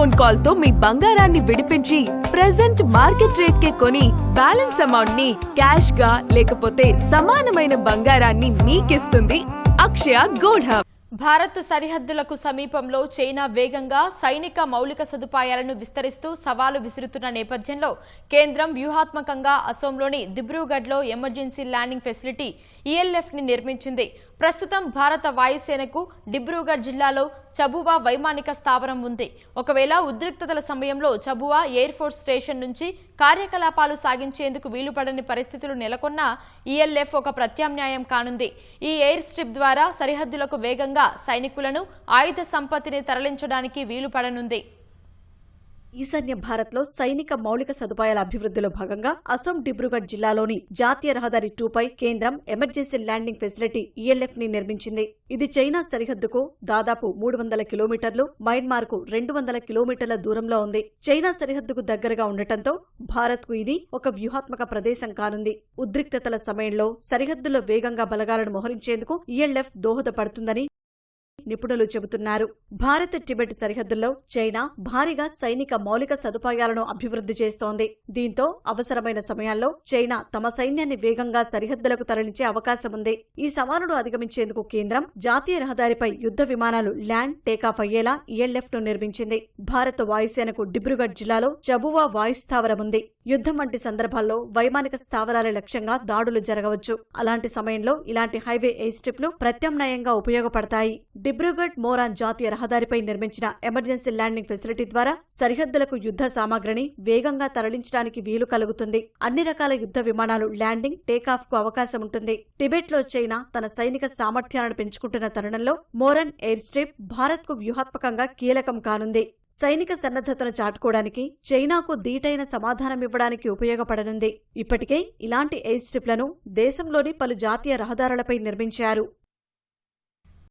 Phone call తో మీ బంగారాన్ని విడిపించి ప్రెజెంట్ మార్కెట్ రేట్ కే కొని బ్యాలెన్స్ అమౌంట్ ని క్యాష్ గా లేకపోతే సమానమైన బంగారాన్ని మీకిస్తుంది అక్షయ గోల్డ్ హబ్. భారత్ సరిహద్దులకు సమీపంలో చైనా వేగంగా సైనిక మౌలిక సదుపాయాలను విస్తరిస్తూ సవాలు విసురుతున్న నేపథ్యంలో కేంద్రం వ్యూహాత్మకంగా అసోంలోని దిబ్రూగఢ్లో ఎమర్జెన్సీ ల్యాండింగ్ ఫెసిలిటీ ఈఎల్ఎఫ్ ని నిర్మించింది. ప్రస్తుతం భారత వాయుసేనకు డిబ్రూగఢ్ జిల్లాలో చబువా వైమానిక స్థావరం ఉంది. ఒకవేళ ఉద్రిక్తతల సమయంలో చబువా ఎయిర్ ఫోర్స్ స్టేషన్ నుంచి కార్యకలాపాలు సాగించేందుకు వీలుపడని పరిస్థితులు నెలకొన్నా ఈఎల్ఎఫ్ ఒక ప్రత్యామ్నాయం కానుంది. ఈ ఎయిర్ స్ట్రిప్ ద్వారా సరిహద్దులకు వేగంగా సైనికులను, ఆయుధ సంపత్తిని తరలించడానికి వీలుపడనుంది. ఈశాన్య భారత్లో సైనిక మౌలిక సదుపాయాల అభివృద్ధిలో భాగంగా అసోం డిబ్రూగఢ్ జిల్లాలోని జాతీయ రహదారి 2 పై కేంద్రం ఎమర్జెన్సీ ల్యాండింగ్ ఫెసిలిటీ ఈఎల్ఎఫ్ ని నిర్మించింది. ఇది చైనా సరిహద్దుకు దాదాపు 300 కిలోమీటర్లు, మయన్మార్ కు 200 కిలోమీటర్ల దూరంలో ఉంది. చైనా సరిహద్దుకు దగ్గరగా ఉండటంతో భారత్ కు ఇది ఒక వ్యూహాత్మక ప్రదేశం కానుంది. ఉద్రిక్తతల సమయంలో సరిహద్దులో వేగంగా బలగాలను మోహరించేందుకు ఈఎల్ఎఫ్ దోహదపడుతుందని నిపుణులు చెబుతున్నారు. భారత్ టిబెట్ సరిహద్దుల్లో చైనా భారీగా సైనిక మౌలిక సదుపాయాలను అభివృద్ధి చేస్తోంది. దీంతో అవసరమైన సమయాల్లో చైనా తమ సైన్యాన్ని వేగంగా సరిహద్దులకు తరలించే అవకాశం ఉంది. ఈ సవాలును అధిగమించేందుకు కేంద్రం జాతీయ రహదారిపై యుద్ధ విమానాలు ల్యాండ్, టేకాఫ్ అయ్యేలా ఈఎల్ఎఫ్ ను నిర్మించింది. భారత వాయుసేనకు డిబ్రూగఢ్ జిల్లాలో చబువా వాయుస్థావరం ఉంది. యుద్ధం వంటి సందర్భాల్లో వైమానిక స్థావరాల లక్ష్యంగా దాడులు జరగవచ్చు. అలాంటి సమయంలో ఇలాంటి హైవే ఎయిర్ స్ట్రిప్లు ప్రత్యామ్నాయంగా ఉపయోగపడతాయి. డిబ్రూగఢ్ మోరాన్ జాతీయ రహదారిపై నిర్మించిన ఎమర్జెన్సీ ల్యాండింగ్ ఫెసిలిటీ ద్వారా సరిహద్దులకు యుద్ధ సామాగ్రిని వేగంగా తరలించడానికి వీలు కలుగుతుంది. అన్ని రకాల యుద్ధ విమానాలు ల్యాండింగ్, టేకాఫ్ కు అవకాశం ఉంటుంది. టిబెట్ లో చైనా తన సైనిక సామర్థ్యాలను పెంచుకుంటున్న తరుణంలో మోరన్ ఎయిర్ స్ట్రిప్ భారత్ కు వ్యూహాత్మకంగా కీలకం కానుంది. సైనిక సన్నద్ధతను చాటుకోవడానికి, చైనాకు దీటైన సమాధానమివ్వడానికి ఉపయోగపడనుంది. ఇప్పటికే ఇలాంటి ఎయిర్ స్ట్రిప్లను దేశంలోని పలు జాతీయ రహదారులపై నిర్మించారు.